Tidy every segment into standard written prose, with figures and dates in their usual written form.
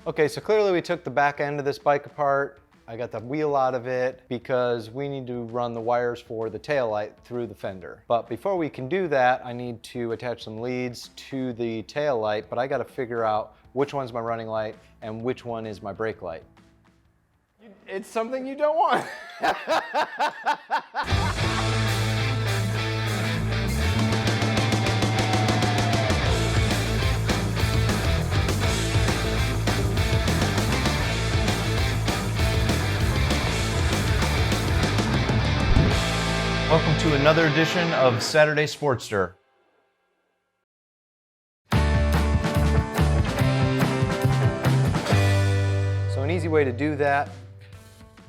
Okay, so clearly we took the back end of this bike apart. I got the wheel out of it because we need to run the wires for the taillight through the fender. But before we can do that, I need to attach some leads to the taillight, but I gotta figure out which one's my running light and which one is my brake light. It's something you don't want. Welcome to another edition of Saturday Sportster. So an easy way to do that,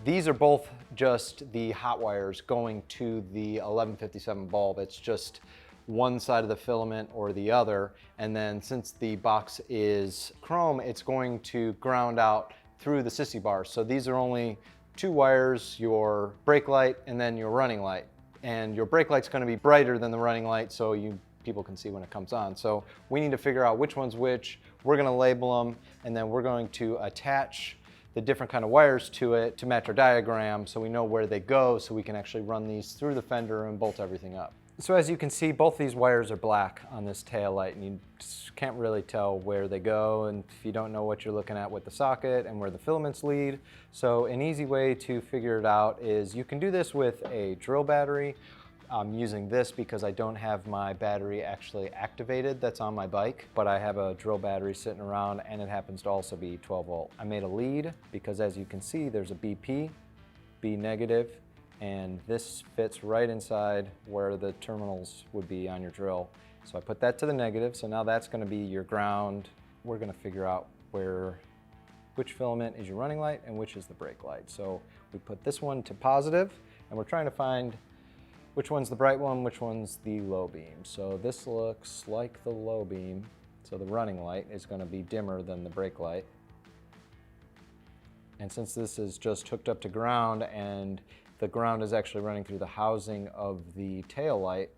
these are both just the hot wires going to the 1157 bulb. It's just one side of the filament or the other, and then since the box is chrome, it's going to ground out through the sissy bars. So these are only two wires, your brake light and then your running light. And your brake light's gonna be brighter than the running light so people can see when it comes on. So we need to figure out which one's which. We're gonna label them, and then we're going to attach the different kind of wires to it to match our diagram so we know where they go so we can actually run these through the fender and bolt everything up. So as you can see, both these wires are black on this tail light, and you just can't really tell where they go, and if you don't know what you're looking at with the socket and where the filaments lead. So an easy way to figure it out is you can do this with a drill battery. I'm using this because I don't have my battery actually activated that's on my bike, but I have a drill battery sitting around, and it happens to also be 12 volt. I made a lead because, as you can see, there's a BP, B negative, and this fits right inside where the terminals would be on your drill. So I put that to the negative, so now that's gonna be your ground. We're gonna figure out which filament is your running light and which is the brake light. So we put this one to positive, and we're trying to find which one's the bright one, which one's the low beam. So this looks like the low beam, so the running light is gonna be dimmer than the brake light. And since this is just hooked up to ground and the ground is actually running through the housing of the tail light,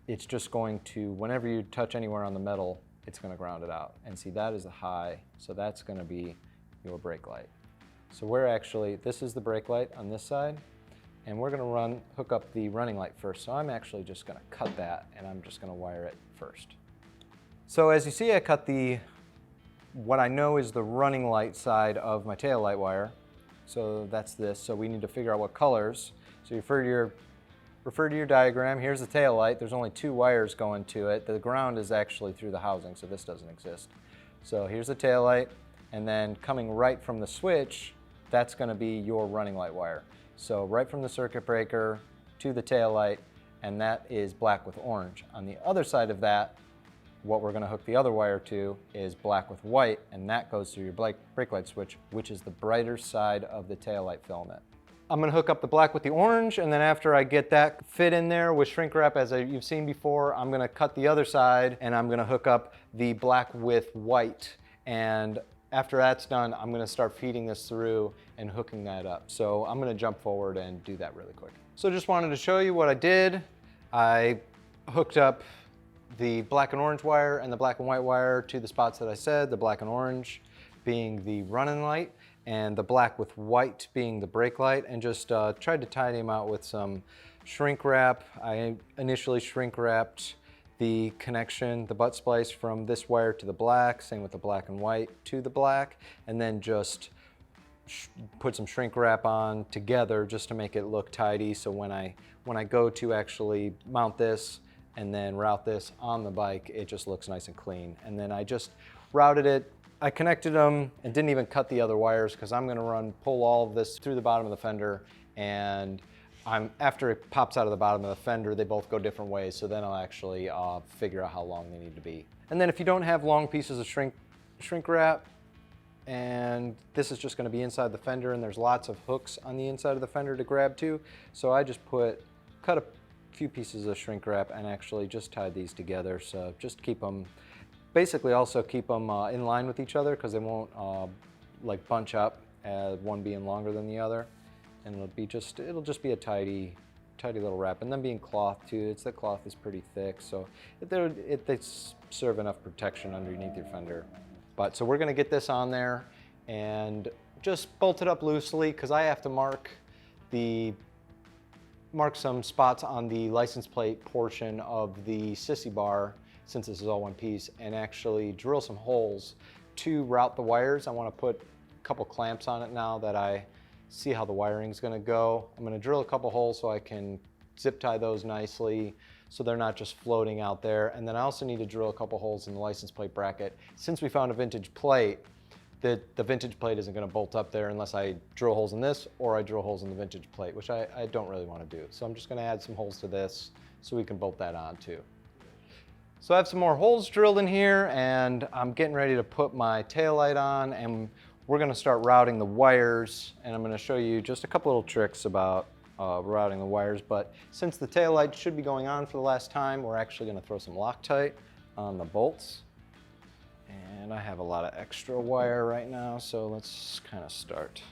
it's just going to, whenever you touch anywhere on the metal, it's gonna ground it out. And see, that is a high, so that's gonna be your brake light. So this is the brake light on this side, and we're gonna hook up the running light first. So I'm actually just gonna cut that, and I'm just gonna wire it first. So as you see, I cut what I know is the running light side of my tail light wire. So that's this. So we need to figure out what colors. So you refer to your diagram. Here's the tail light. There's only two wires going to it. The ground is actually through the housing, so this doesn't exist. So here's the tail light, and then coming right from the switch, that's gonna be your running light wire. So right from the circuit breaker to the tail light, and that is black with orange. On the other side of that, what we're gonna hook the other wire to is black with white, and that goes through your brake light switch, which is the brighter side of the tail light filament. I'm gonna hook up the black with the orange, and then after I get that fit in there with shrink wrap, as you've seen before, I'm gonna cut the other side, and I'm gonna hook up the black with white. And after that's done, I'm gonna start feeding this through and hooking that up. So I'm gonna jump forward and do that really quick. So just wanted to show you what I did. I hooked up the black and orange wire and the black and white wire to the spots that I said, the black and orange being the running light and the black with white being the brake light, and just tried to tidy them out with some shrink wrap. I initially shrink wrapped the connection, the butt splice from this wire to the black, same with the black and white to the black, and then just put some shrink wrap on together just to make it look tidy. So when I go to actually mount this and then route this on the bike, it just looks nice and clean. And then I just routed it. I connected them and didn't even cut the other wires because I'm gonna pull all of this through the bottom of the fender, and after it pops out of the bottom of the fender, they both go different ways, so then I'll actually figure out how long they need to be. And then if you don't have long pieces of shrink wrap, and this is just gonna be inside the fender, and there's lots of hooks on the inside of the fender to grab to, so I just cut a few pieces of shrink wrap and actually just tied these together. So just keep them, basically also keep them in line with each other because they won't like bunch up, one being longer than the other. And it'll just be a tidy little wrap. And then being cloth too, the cloth is pretty thick, so they serve enough protection underneath your fender. So we're gonna get this on there, and just bolt it up loosely because I have to mark some spots on the license plate portion of the sissy bar, since this is all one piece, and actually drill some holes to route the wires. I want to put a couple clamps on it now that I see how the wiring is going to go. I'm going to drill a couple holes so I can zip tie those nicely so they're not just floating out there. And then I also need to drill a couple holes in the license plate bracket. Since we found a vintage plate, the vintage plate isn't going to bolt up there unless I drill holes in this or I drill holes in the vintage plate, which I don't really want to do. So I'm just going to add some holes to this so we can bolt that on too. So I have some more holes drilled in here, and I'm getting ready to put my tail light on, and we're going to start routing the wires, and I'm going to show you just a couple little tricks about routing the wires. But since the tail light should be going on for the last time, we're actually going to throw some Loctite on the bolts. And I have a lot of extra wire right now, so let's kind of start.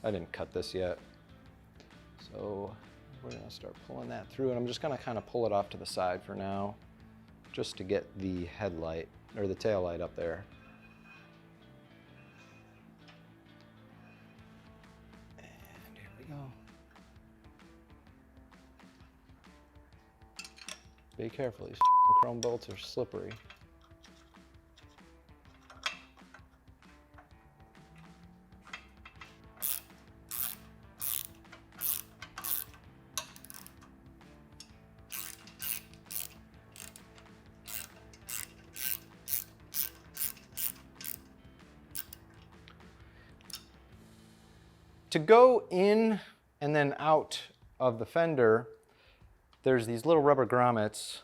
I didn't cut this yet. So we're going to start pulling that through, and I'm just going to kind of pull it off to the side for now, just to get the headlight or the tail light up there. And here we go. Be careful, these chrome bolts are slippery. To go in and then out of the fender, there's these little rubber grommets.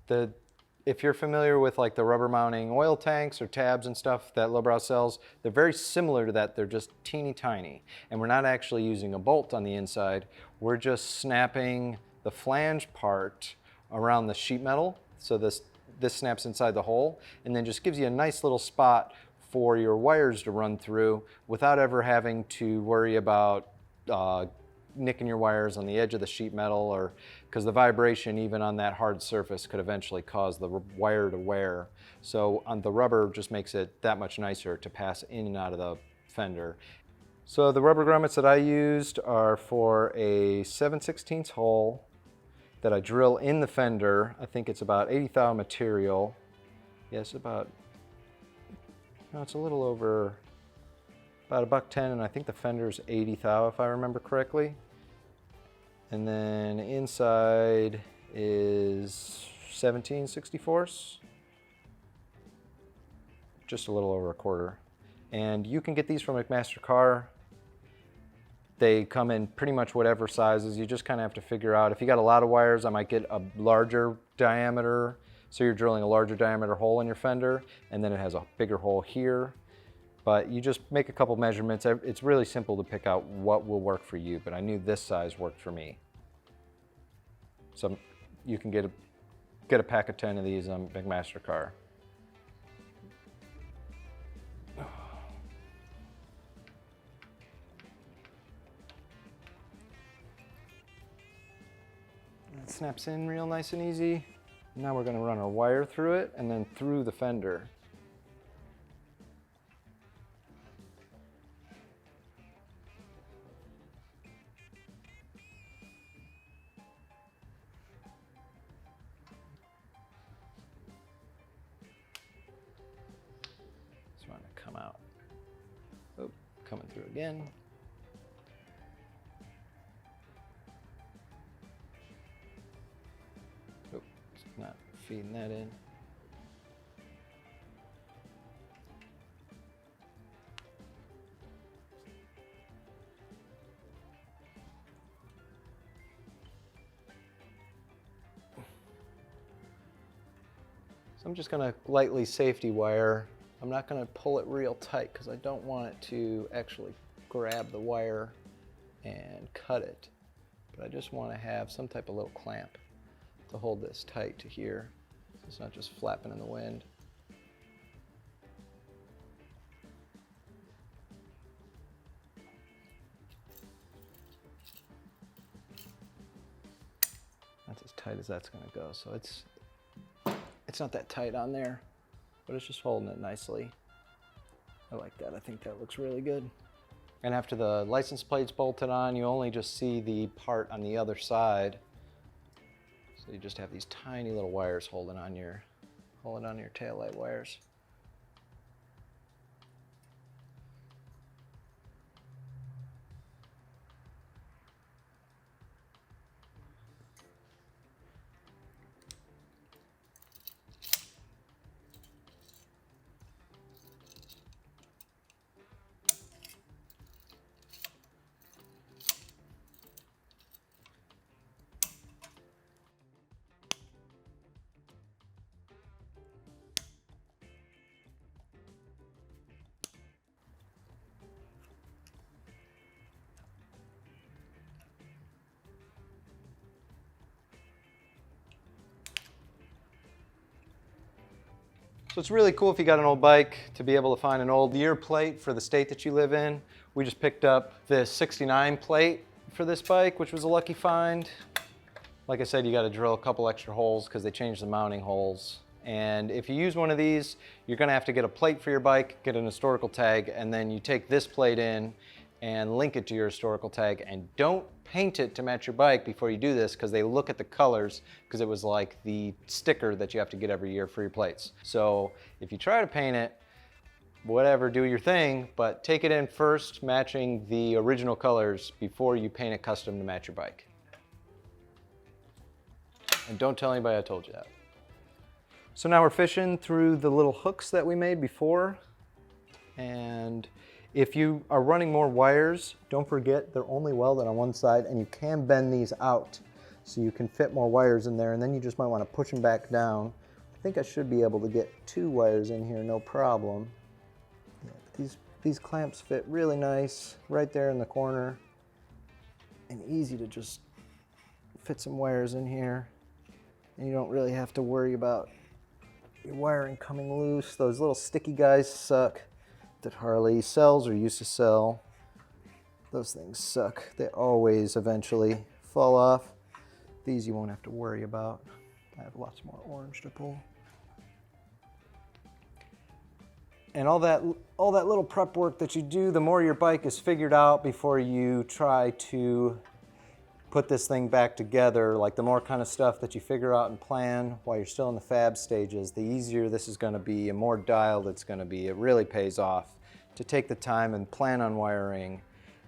If you're familiar with like the rubber mounting oil tanks or tabs and stuff that Lowbrow sells, they're very similar to that. They're just teeny tiny. And we're not actually using a bolt on the inside. We're just snapping the flange part around the sheet metal. So this snaps inside the hole and then just gives you a nice little spot for your wires to run through without ever having to worry about nicking your wires on the edge of the sheet metal, or because the vibration even on that hard surface could eventually cause the wire to wear. So on the rubber just makes it that much nicer to pass in and out of the fender. So the rubber grommets that I used are for a 7/16 hole that I drill in the fender. I think it's about 80 thou material. Yes, no, it's a little over about $1.10, and I think the fender's 80 thou if I remember correctly. And then inside is 17/64, just a little over a quarter. And you can get these from McMaster Carr. They come in pretty much whatever sizes. You just kind of have to figure out, if you got a lot of wires, I might get a larger diameter. So you're drilling a larger diameter hole in your fender, and then it has a bigger hole here. But you just make a couple measurements. It's really simple to pick out what will work for you, but I knew this size worked for me. So you can get a pack of 10 of these on McMaster Carr. It snaps in real nice and easy. Now we're going to run our wire through it and then through the fender. Just want to come out. Oh, coming through again. Not feeding that in. So I'm just going to lightly safety wire. I'm not going to pull it real tight because I don't want it to actually grab the wire and cut it. But I just want to have some type of little clamp to hold this tight to here, so it's not just flapping in the wind. That's as tight as that's going to go. So it's not that tight on there, but it's just holding it nicely. I like that. I think that looks really good. And after the license plate's bolted on, you only just see the part on the other side. So you just have these tiny little wires holding on your taillight wires. So it's really cool if you got an old bike to be able to find an old year plate for the state that you live in. We just picked up this 69 plate for this bike, which was a lucky find. Like I said, you got to drill a couple extra holes because they changed the mounting holes. And if you use one of these, you're going to have to get a plate for your bike, get an historical tag, and then you take this plate in and link it to your historical tag. And don't paint it to match your bike before you do this, because they look at the colors, because it was like the sticker that you have to get every year for your plates. So if you try to paint it, whatever, do your thing, but take it in first, matching the original colors before you paint it custom to match your bike. And don't tell anybody I told you that. So now we're fishing through the little hooks that we made before. And if you are running more wires, don't forget they're only welded on one side, and you can bend these out so you can fit more wires in there, and then you just might want to push them back down. I think I should be able to get 2 wires in here, no problem. Yeah, these clamps fit really nice right there in the corner, and easy to just fit some wires in here, and you don't really have to worry about your wiring coming loose. Those little sticky guys suck that Harley sells or used to sell. Those things suck. They always eventually fall off. These you won't have to worry about. I have lots more orange to pull. And all that little prep work that you do, the more your bike is figured out before you try to put this thing back together, like the more kind of stuff that you figure out and plan while you're still in the fab stages, the easier this is going to be and more dialed it's going to be. It really pays off to take the time and plan on wiring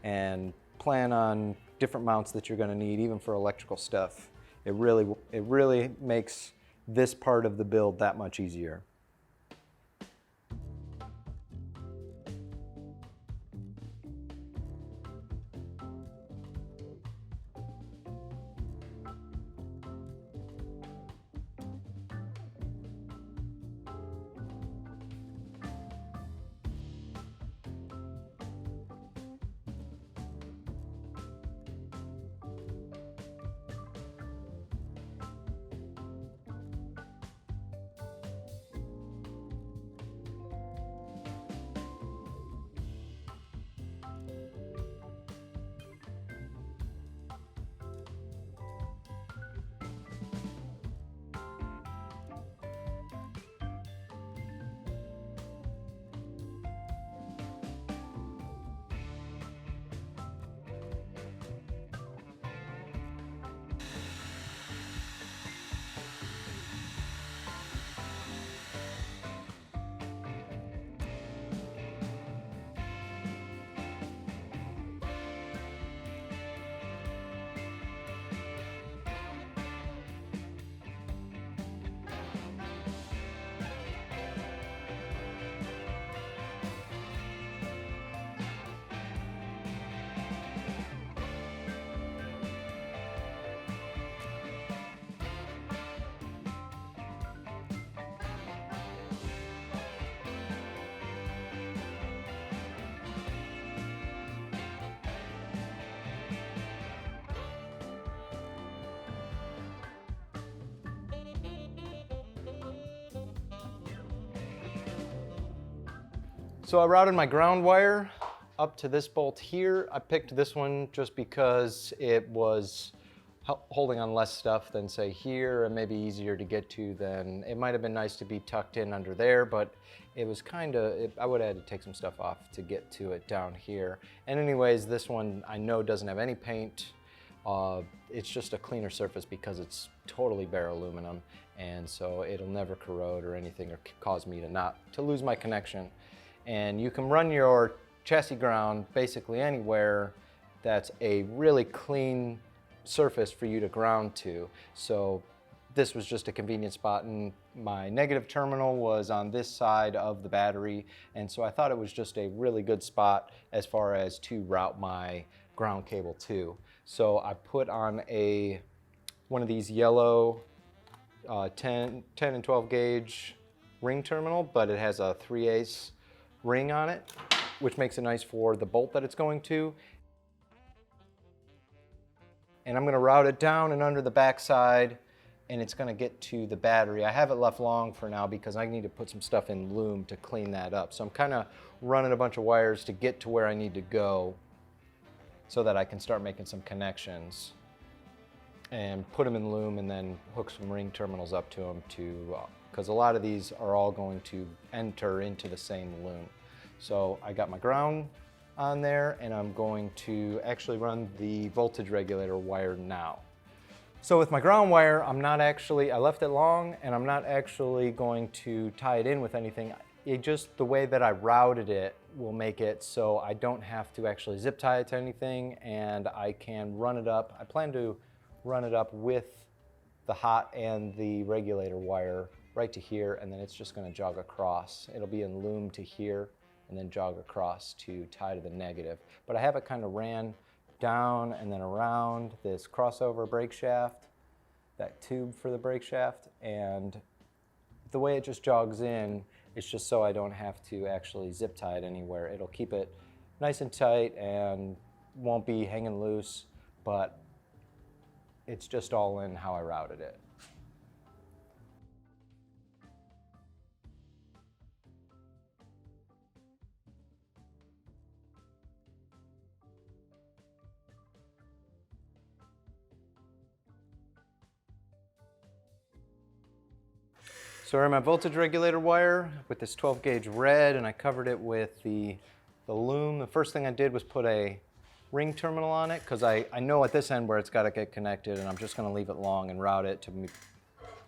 and plan on different mounts that you're going to need, even for electrical stuff. It really makes this part of the build that much easier. So I routed my ground wire up to this bolt here. I picked this one just because it was holding on less stuff than say here, and maybe easier to get to than, it might have been nice to be tucked in under there, but it was kind of, I would have had to take some stuff off to get to it down here. And anyways, this one I know doesn't have any paint. It's just a cleaner surface because it's totally bare aluminum, and so it'll never corrode or anything or cause me to lose my connection. And you can run your chassis ground basically anywhere that's a really clean surface for you to ground to. So this was just a convenient spot, and my negative terminal was on this side of the battery, and so I thought it was just a really good spot as far as to route my ground cable to. So I put on one of these yellow 10 and 12 gauge ring terminal, but it has a 3/8 ring on it, which makes it nice for the bolt that it's going to. And I'm going to route it down and under the backside, and it's going to get to the battery. I have it left long for now because I need to put some stuff in loom to clean that up. So I'm kind of running a bunch of wires to get to where I need to go so that I can start making some connections and put them in loom, and then hook some ring terminals up to them because a lot of these are all going to enter into the same loom. So I got my ground on there, and I'm going to actually run the voltage regulator wire now. So with my ground wire, I left it long, and I'm not actually going to tie it in with anything. The way that I routed it will make it so I don't have to actually zip tie it to anything, and I can run it up. I plan to run it up with the hot and the regulator wire right to here, and then it's just going to jog across. It'll be in loom to here, and then jog across to tie to the negative. But I have it kind of ran down and then around this crossover brake shaft, that tube for the brake shaft, and the way it just jogs in, it's just so I don't have to actually zip tie it anywhere. It'll keep it nice and tight and won't be hanging loose, but it's just all in how I routed it. So I ran my voltage regulator wire with this 12 gauge red, and I covered it with the loom. The first thing I did was put a ring terminal on it because I know at this end where it's got to get connected, and I'm just going to leave it long and route it to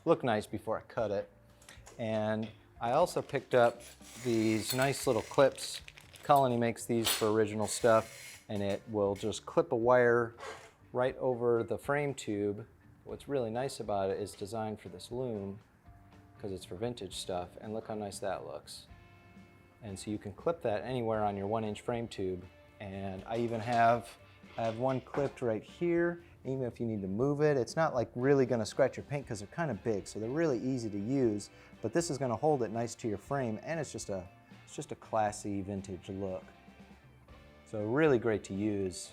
look nice before I cut it. And I also picked up these nice little clips. Colony makes these for original stuff, and it will just clip a wire right over the frame tube. What's really nice about it is designed for this loom, because it's for vintage stuff, and look how nice that looks. And so you can clip that anywhere on your 1-inch frame tube, and I have one clipped right here. Even if you need to move it, it's not like really going to scratch your paint because they're kind of big, so they're really easy to use, but this is going to hold it nice to your frame, and it's just a classy vintage look. So really great to use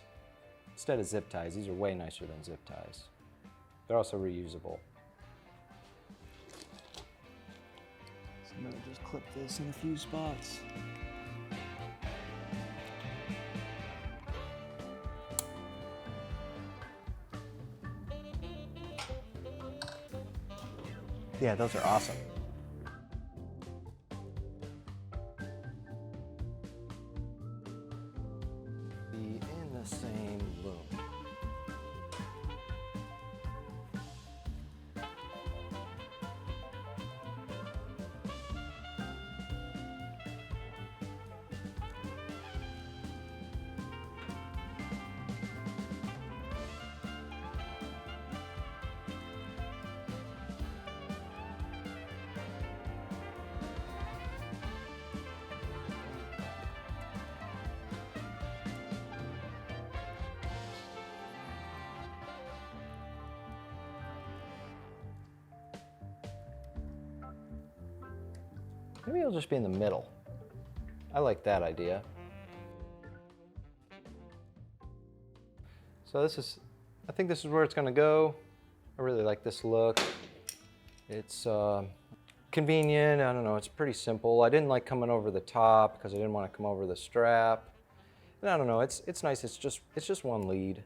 instead of zip ties. These are way nicer than zip ties. They're also reusable. I'm going to just clip this in a few spots. Yeah, those are awesome. Be in the same loom. Maybe it'll just be in the middle. I like that idea. So I think this is where it's gonna go. I really like this look. It's convenient, I don't know, it's pretty simple. I didn't like coming over the top because I didn't want to come over the strap. And I don't know, it's nice, it's just one lead.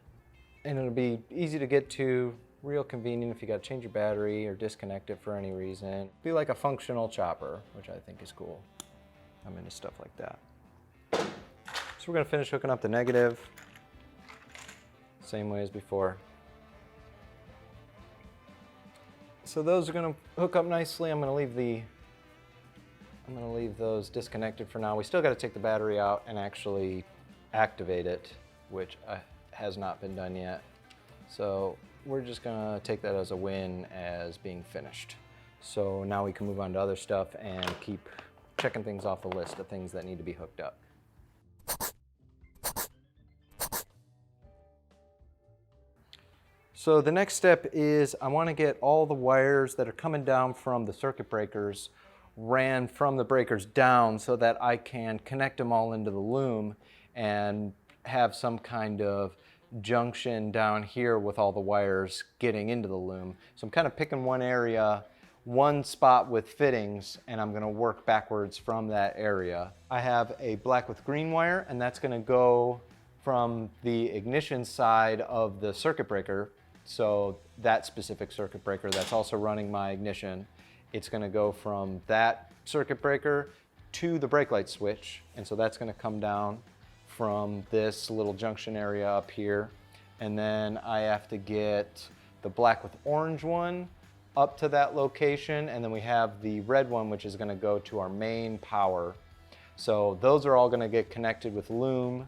And it'll be easy to get to, real convenient if you got to change your battery or disconnect it for any reason. Be like a functional chopper, which I think is cool. I'm into stuff like that. So we're gonna finish hooking up the negative, same way as before. So those are gonna hook up nicely. I'm gonna leave those disconnected for now. We still gotta take the battery out and actually activate it, which has not been done yet. So we're just gonna take that as a win as being finished. So now we can move on to other stuff and keep checking things off the list of things that need to be hooked up. So the next step is I want to get all the wires that are coming down from the circuit breakers ran from the breakers down so that I can connect them all into the loom and have some kind of junction down here with all the wires getting into the loom. So I'm kind of picking one area, one spot with fittings, and I'm going to work backwards from that area. I have a black with green wire, and that's going to go from the ignition side of the circuit breaker. So that specific circuit breaker that's also running my ignition, it's going to go from that circuit breaker to the brake light switch, and so that's going to come down from this little junction area up here. And then I have to get the black with orange one up to that location, and then we have the red one, which is going to go to our main power. So those are all going to get connected with loom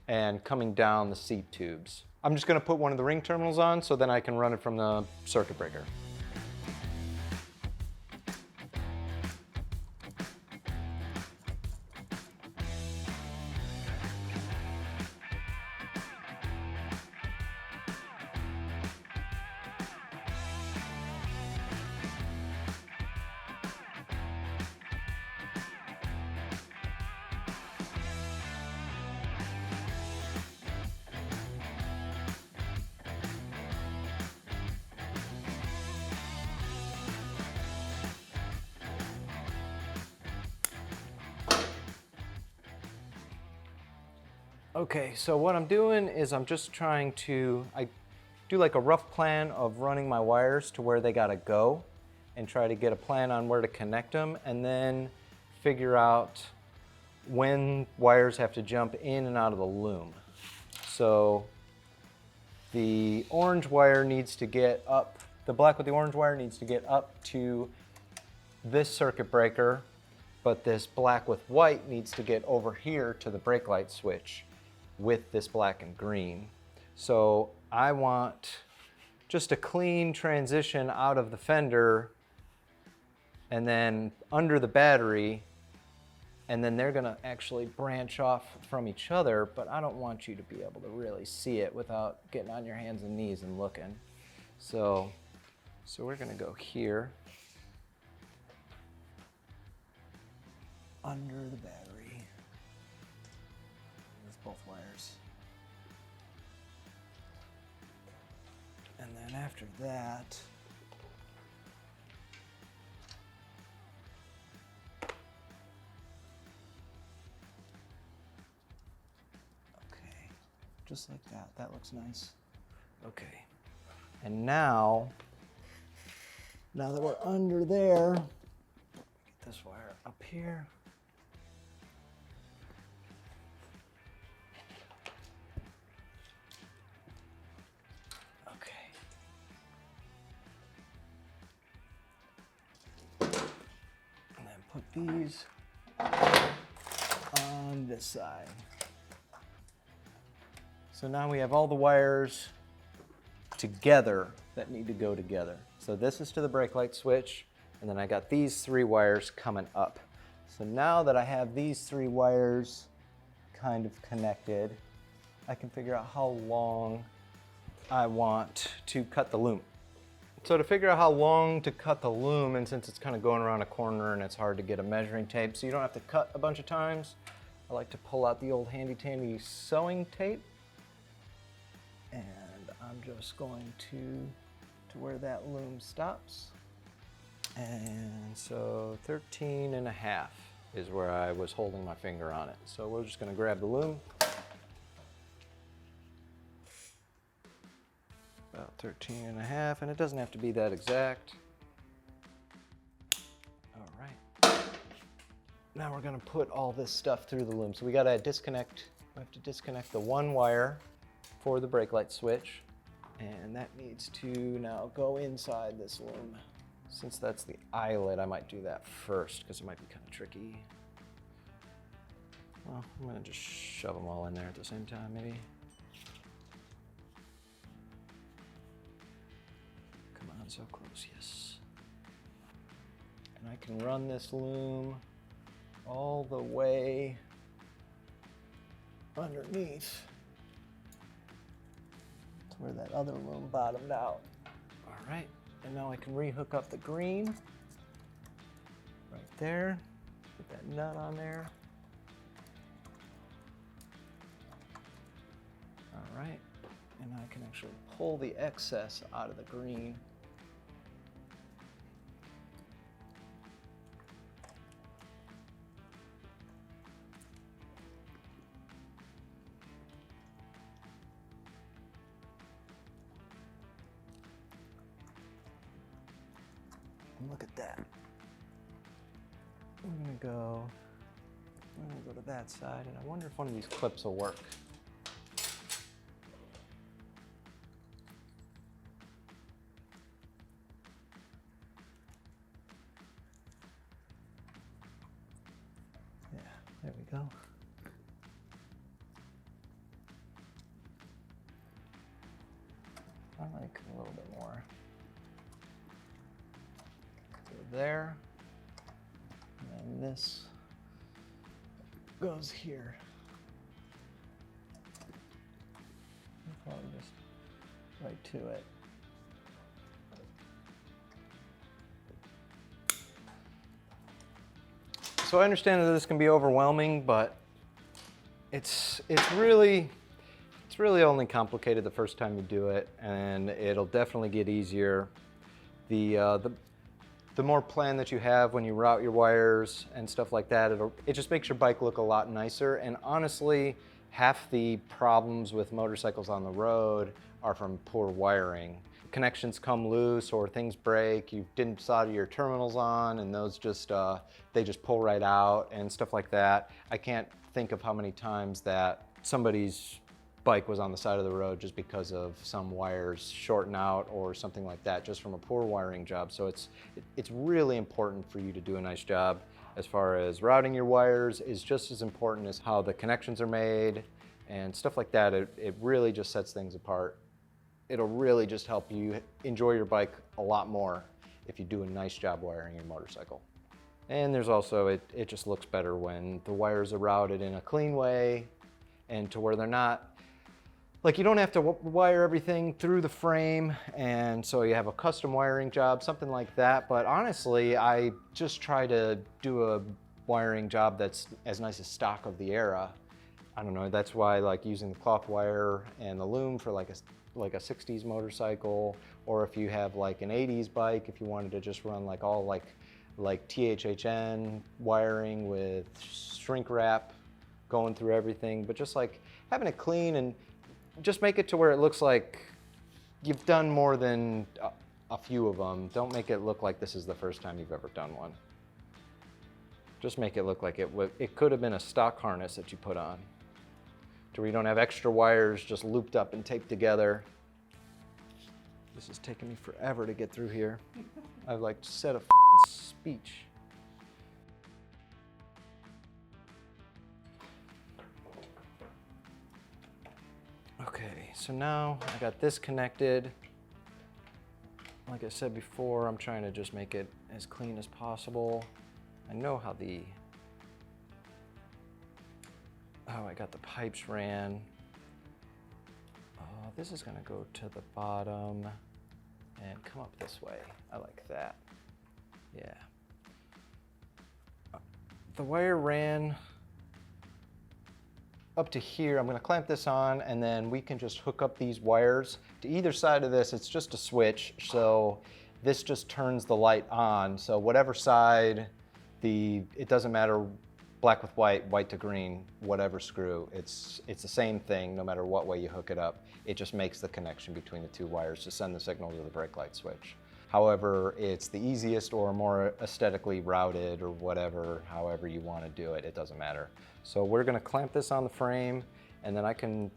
and coming down the seat tubes. I'm just going to put one of the ring terminals on so then I can run it from the circuit breaker. Okay, so what I'm doing is I'm just trying to, I do like a rough plan of running my wires to where they gotta go and try to get a plan on where to connect them, and then figure out when wires have to jump in and out of the loom. So the orange wire needs to get up, the black with the orange wire needs to get up to this circuit breaker, but this black with white needs to get over here to the brake light switch with this black and green. So I want just a clean transition out of the fender and then under the battery, and then they're gonna actually branch off from each other, but I don't want you to be able to really see it without getting on your hands and knees and looking. So we're gonna go here under the battery. Both wires. And then after that, okay, just like that. That looks nice. Okay. And now that we're under there, get this wire up here. Put these on this side. So now we have all the wires together that need to go together. So this is to the brake light switch, and then I got these three wires coming up. So now that I have these three wires kind of connected, I can figure out how long I want to cut the loom. So to figure out how long to cut the loom, and since it's kind of going around a corner and it's hard to get a measuring tape so you don't have to cut a bunch of times, I like to pull out the old handy-dandy sewing tape, and I'm just going to where that loom stops. And so 13.5 is where I was holding my finger on it. So we're just going to grab the loom. about 13 and a half, and it doesn't have to be that exact. All right. Now we're gonna put all this stuff through the loom. So we gotta disconnect, we have to disconnect the one wire for the brake light switch, and that needs to now go inside this loom. Since that's the eyelet, I might do that first because it might be kind of tricky. Well, I'm gonna just shove them all in there at the same time, maybe. Come on, so close, yes. And I can run this loom all the way underneath to where that other loom bottomed out. All right, and now I can rehook up the green right there. Put that nut on there. All right, and I can actually pull the excess out of the green. And look at that. I'm gonna go to that side, and I wonder if one of these clips will work. Yeah, there we go. I like a little bit more. There, and then this goes here. I'll probably just right to it. So I understand that this can be overwhelming, but it's really only complicated the first time you do it, and it'll definitely get easier. The more plan that you have when you route your wires and stuff like that, it just makes your bike look a lot nicer. And honestly, half the problems with motorcycles on the road are from poor wiring. Connections come loose or things break, you didn't solder your terminals on, and those just, they just pull right out and stuff like that. I can't think of how many times that somebody's bike was on the side of the road just because of some wires shorting out or something like that, just from a poor wiring job. So it's really important for you to do a nice job as far as routing your wires is just as important as how the connections are made and stuff like that. It really just sets things apart. It'll really just help you enjoy your bike a lot more if you do a nice job wiring your motorcycle. And there's also, it just looks better when the wires are routed in a clean way and to where they're not, like you don't have to wire everything through the frame, and so you have a custom wiring job, something like that. But honestly, I just try to do a wiring job that's as nice as stock of the era. I don't know, that's why I like using the cloth wire and the loom for like a 60s motorcycle, or if you have like an 80s bike, if you wanted to just run like all like THHN wiring with shrink wrap going through everything, but just like having it clean and just make it to where it looks like you've done more than a few of them. Don't make it look like this is the first time you've ever done one. Just make it look like it could have been a stock harness that you put on, to where you don't have extra wires just looped up and taped together. This is taking me forever to get through here. I've like said a speech. Okay, so now I got this connected. Like I said before, I'm trying to just make it as clean as possible. I know how I got the pipes ran. Oh, this is gonna go to the bottom and come up this way. I like that, yeah. The wire ran up to here. I'm gonna clamp this on, and then we can just hook up these wires to either side of this. It's just a switch, so this just turns the light on. So whatever side it doesn't matter black with white, white to green, whatever screw, it's the same thing no matter what way you hook it up. It just makes the connection between the two wires to send the signal to the brake light switch. However, it's the easiest or more aesthetically routed or whatever, however you want to do it, it doesn't matter. So we're going to clamp this on the frame, and then I can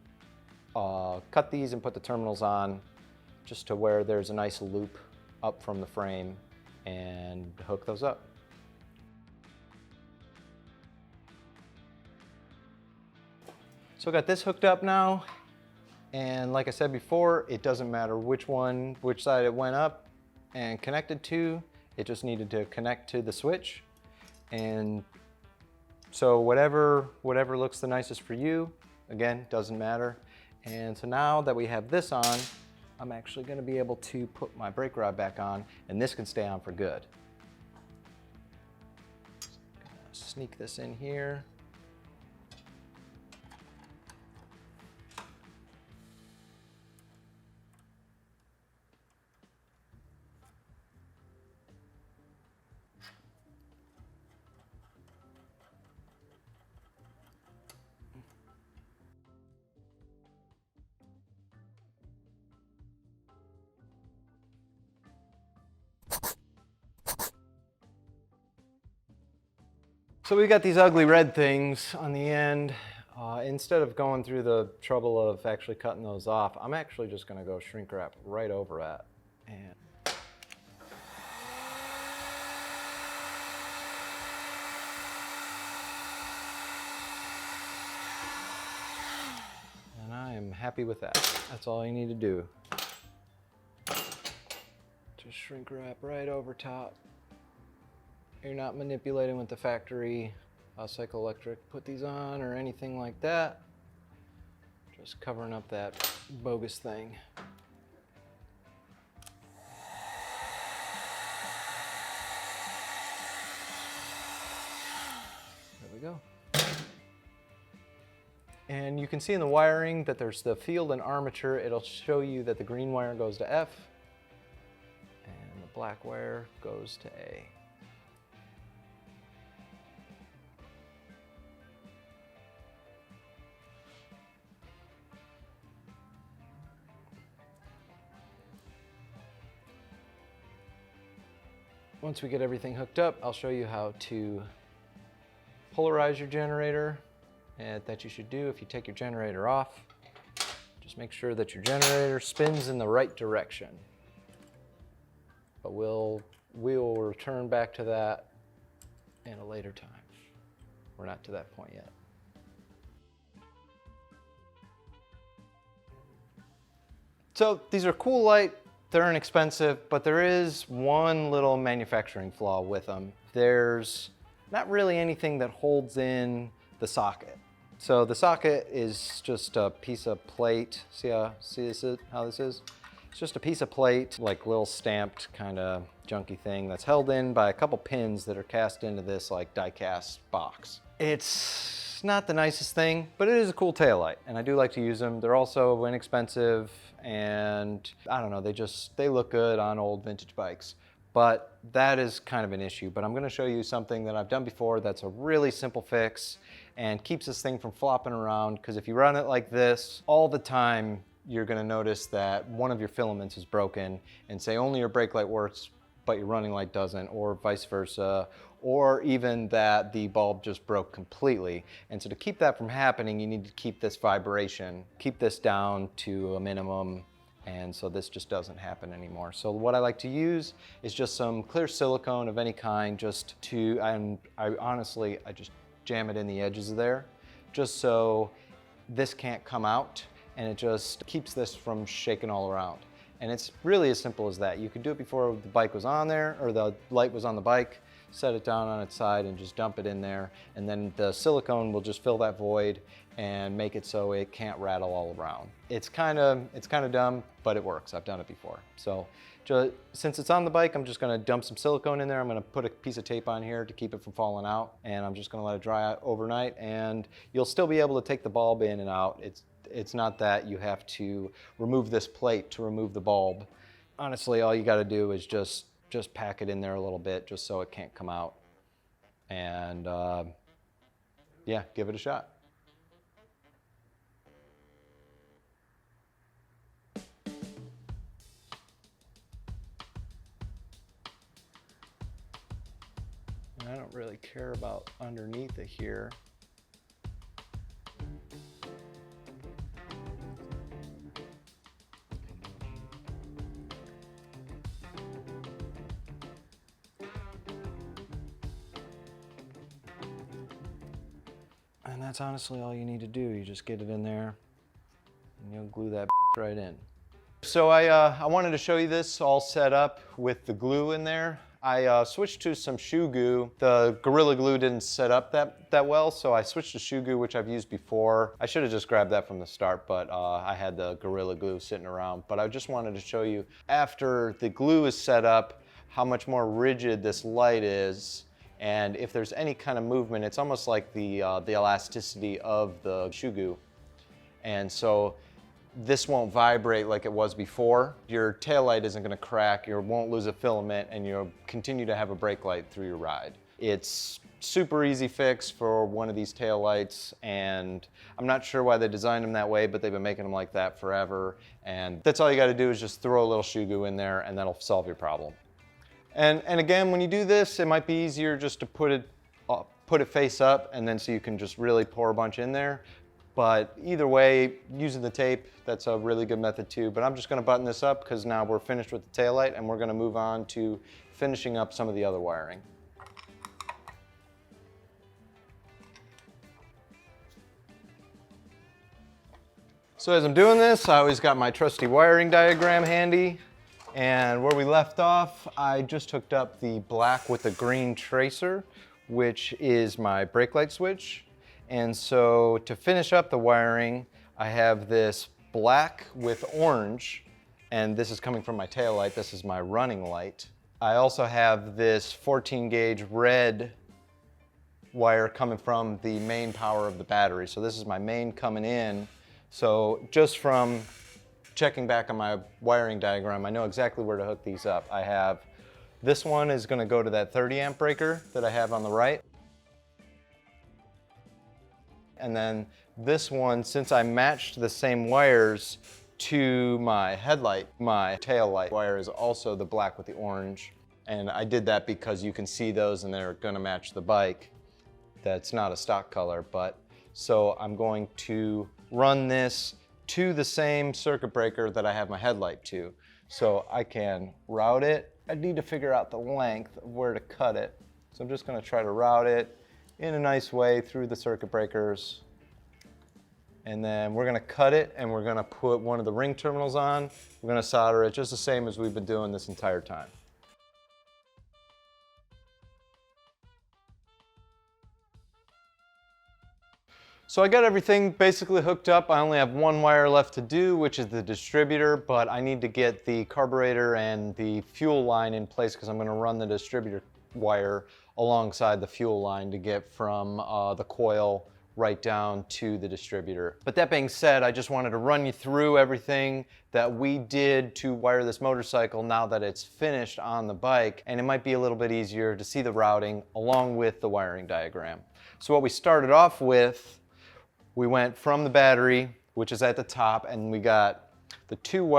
cut these and put the terminals on just to where there's a nice loop up from the frame and hook those up. So I got this hooked up now, and like I said before, it doesn't matter which side it went up and connected to, it just needed to connect to the switch. And so whatever looks the nicest for you, again, doesn't matter. And so now that we have this on, I'm actually going to be able to put my brake rod back on, and this can stay on for good. Sneak this in here. So we got these ugly red things on the end. Instead of going through the trouble of actually cutting those off, I'm actually just going to go shrink wrap right over that. And I am happy with that. That's all you need to do. Just shrink wrap right over top. You're not manipulating with the factory cycle electric put these on or anything like that. Just covering up that bogus thing. There we go. And you can see in the wiring that there's the field and armature. It'll show you that the green wire goes to F and the black wire goes to A. Once we get everything hooked up, I'll show you how to polarize your generator, and that you should do if you take your generator off. Just make sure that your generator spins in the right direction. But we will return back to that in a later time. We're not to that point yet. So these are cool light. They're inexpensive, but there is one little manufacturing flaw with them. There's not really anything that holds in the socket. So the socket is just a piece of plate. See how this is? It's just a piece of plate, like little stamped kind of junky thing that's held in by a couple pins that are cast into this like die-cast box. It's not the nicest thing, but it is a cool taillight, and I do like to use them. They're also inexpensive, and I don't know, they look good on old vintage bikes. But that is kind of an issue. But I'm going to show you something that I've done before that's a really simple fix and keeps this thing from flopping around, because if you run it like this all the time, you're going to notice that one of your filaments is broken, and say only your brake light works but your running light doesn't, or vice versa, or even that the bulb just broke completely. And so to keep that from happening, you need to keep this vibration, keep this down to a minimum, and so this just doesn't happen anymore. So what I like to use is just some clear silicone of any kind, just to, and I just jam it in the edges of there, just so this can't come out, and it just keeps this from shaking all around. And it's really as simple as that. You could do it before the bike was on there, or the light was on the bike, set it down on its side and just dump it in there, and then the silicone will just fill that void and make it so it can't rattle all around. It's kind of dumb, but it works. I've done it before. So since it's on the bike, I'm just going to dump some silicone in there. I'm going to put a piece of tape on here to keep it from falling out, and I'm just going to let it dry out overnight, and you'll still be able to take the bulb in and out. It's not that you have to remove this plate to remove the bulb. Honestly, all you got to do is just pack it in there a little bit, just so it can't come out. And yeah, give it a shot. And I don't really care about underneath it here. And that's honestly all you need to do. You just get it in there and you'll glue that right in. So I wanted to show you this all set up with the glue in there. I switched to some Shoe Goo. The Gorilla Glue didn't set up that well, so I switched to Shoe Goo, which I've used before. I should have just grabbed that from the start, but I had the Gorilla Glue sitting around. But I just wanted to show you, after the glue is set up, how much more rigid this light is. And if there's any kind of movement, it's almost like the elasticity of the Shoe Goo. And so this won't vibrate like it was before. Your tail light isn't gonna crack, you won't lose a filament, and you'll continue to have a brake light through your ride. It's super easy fix for one of these tail lights, and I'm not sure why they designed them that way, but they've been making them like that forever. And that's all you gotta do is just throw a little Shoe Goo in there and that'll solve your problem. And again, when you do this, it might be easier just to put it face up, and then so you can just really pour a bunch in there. But either way, using the tape, that's a really good method too. But I'm just gonna button this up because now we're finished with the taillight and we're gonna move on to finishing up some of the other wiring. So as I'm doing this, I always got my trusty wiring diagram handy. And where we left off, I just hooked up the black with the green tracer, which is my brake light switch. And so to finish up the wiring, I have this black with orange, and this is coming from my tail light. This is my running light. I also have this 14 gauge red wire coming from the main power of the battery. So this is my main coming in. So just from checking back on my wiring diagram, I know exactly where to hook these up. I have, this one is gonna go to that 30 amp breaker that I have on the right. And then this one, since I matched the same wires to my headlight, my tail light wire is also the black with the orange. And I did that because you can see those and they're gonna match the bike. That's not a stock color, but so I'm going to run this to the same circuit breaker that I have my headlight to. So I can route it. I need to figure out the length of where to cut it. So I'm just gonna try to route it in a nice way through the circuit breakers. And then we're gonna cut it and we're gonna put one of the ring terminals on. We're gonna solder it just the same as we've been doing this entire time. So I got everything basically hooked up. I only have one wire left to do, which is the distributor, but I need to get the carburetor and the fuel line in place because I'm gonna run the distributor wire alongside the fuel line to get from the coil right down to the distributor. But that being said, I just wanted to run you through everything that we did to wire this motorcycle now that it's finished on the bike, and it might be a little bit easier to see the routing along with the wiring diagram. So what we started off with, we went from the battery, which is at the top, and we got the two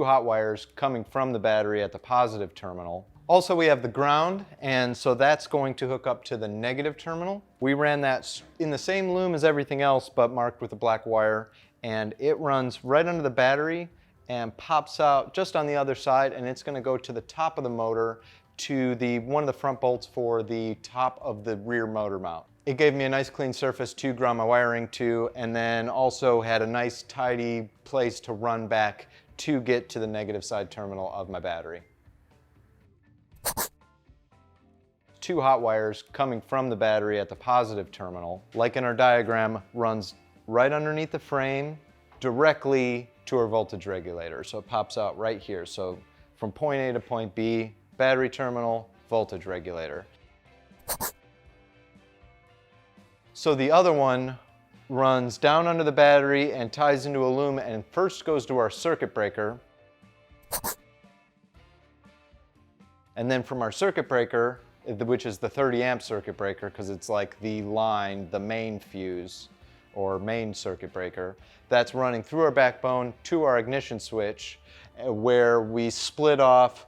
hot wires coming from the battery at the positive terminal. Also, we have the ground, and so that's going to hook up to the negative terminal. We ran that in the same loom as everything else, but marked with a black wire, and it runs right under the battery and pops out just on the other side, and it's gonna go to the top of the motor to one of the front bolts for the top of the rear motor mount. It gave me a nice clean surface to ground my wiring to, and then also had a nice tidy place to run back to get to the negative side terminal of my battery. Two hot wires coming from the battery at the positive terminal, like in our diagram, runs right underneath the frame directly to our voltage regulator. So it pops out right here. So from point A to point B, battery terminal, voltage regulator. So the other one runs down under the battery and ties into a loom and first goes to our circuit breaker. And then from our circuit breaker, which is the 30 amp circuit breaker, because it's like the line, the main fuse or main circuit breaker that's running through our backbone to our ignition switch, where we split off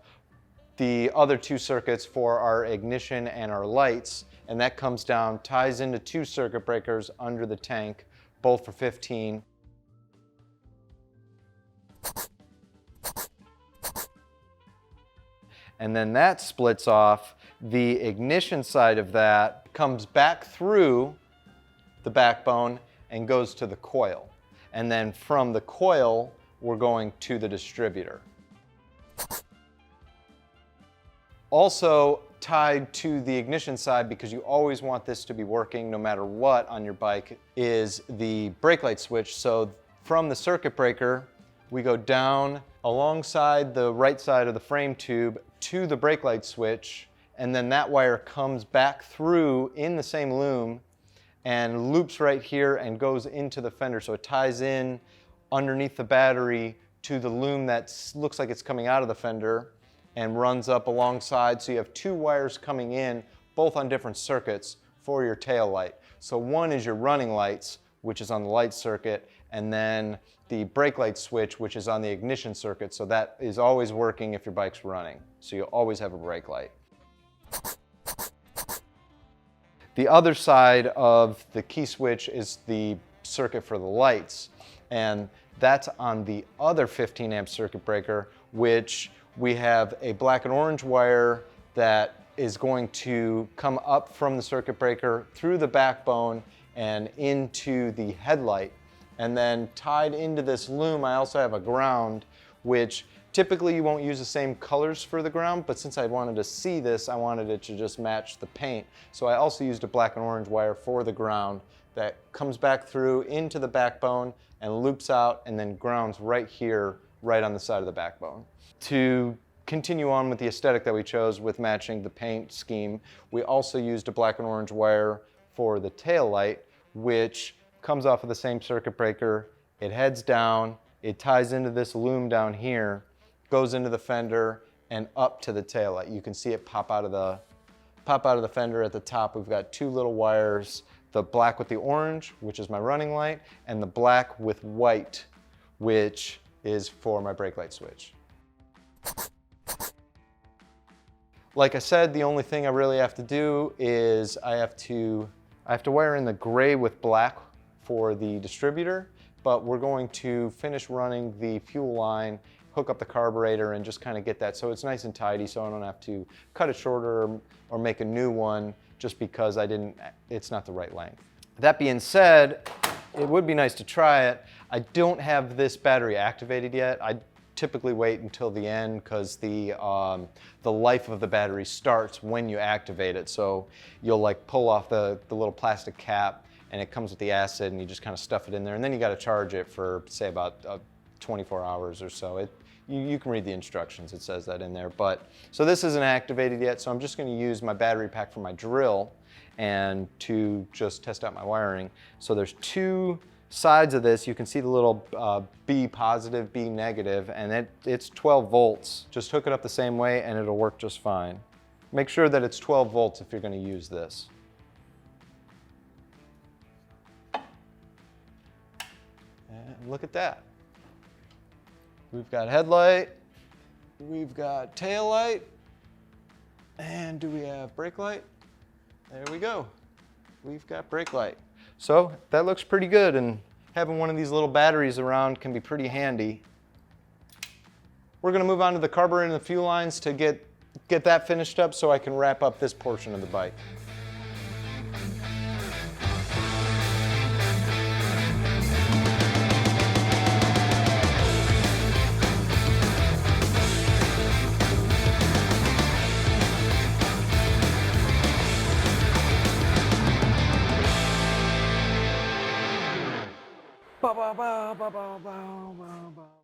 the other two circuits for our ignition and our lights, and that comes down, ties into two circuit breakers under the tank, both for 15. And then that splits off. The ignition side of that comes back through the backbone and goes to the coil. And then from the coil, we're going to the distributor. Also tied to the ignition side, because you always want this to be working no matter what on your bike, is the brake light switch. So from the circuit breaker, we go down alongside the right side of the frame tube to the brake light switch, and then that wire comes back through in the same loom and loops right here and goes into the fender. So it ties in underneath the battery to the loom that looks like it's coming out of the fender and runs up alongside. So you have two wires coming in, both on different circuits for your tail light. So one is your running lights, which is on the light circuit, and then the brake light switch, which is on the ignition circuit. So that is always working if your bike's running. So you'll always have a brake light. The other side of the key switch is the circuit for the lights, and that's on the other 15 amp circuit breaker, which we have a black and orange wire that is going to come up from the circuit breaker through the backbone and into the headlight. And then tied into this loom, I also have a ground, which typically you won't use the same colors for the ground, but since I wanted to see this, I wanted it to just match the paint. So I also used a black and orange wire for the ground that comes back through into the backbone and loops out and then grounds right here, right on the side of the backbone. To continue on with the aesthetic that we chose with matching the paint scheme, we also used a black and orange wire for the tail light, which comes off of the same circuit breaker. It heads down, it ties into this loom down here, goes into the fender and up to the tail light. You can see it pop out of the fender at the top. We've got two little wires, the black with the orange, which is my running light, and the black with white, which is for my brake light switch. Like I said, the only thing I really have to do is I have to wire in the gray with black for the distributor, but we're going to finish running the fuel line, hook up the carburetor, and just kind of get that so it's nice and tidy, so I don't have to cut it shorter or make a new one just because it's not the right length. That being said, it would be nice to try it. I don't have this battery activated yet. I typically wait until the end because the life of the battery starts when you activate it. So you'll like pull off the little plastic cap and it comes with the acid and you just kind of stuff it in there, and then you got to charge it for say about 24 hours or so. You can read the instructions, it says that in there. But so this isn't activated yet, so I'm just going to use my battery pack for my drill and to just test out my wiring. So there's two sides of this. You can see the little B positive, B negative, and it's 12 volts. Just hook it up the same way and it'll work just fine. Make sure that it's 12 volts if you're going to use this. And look at that. We've got headlight, we've got tail light, and do we have brake light? There we go. We've got brake light. So that looks pretty good, and having one of these little batteries around can be pretty handy. We're gonna move on to the carburetor and the fuel lines to get that finished up so I can wrap up this portion of the bike. Ba ba ba ba ba ba ba ba.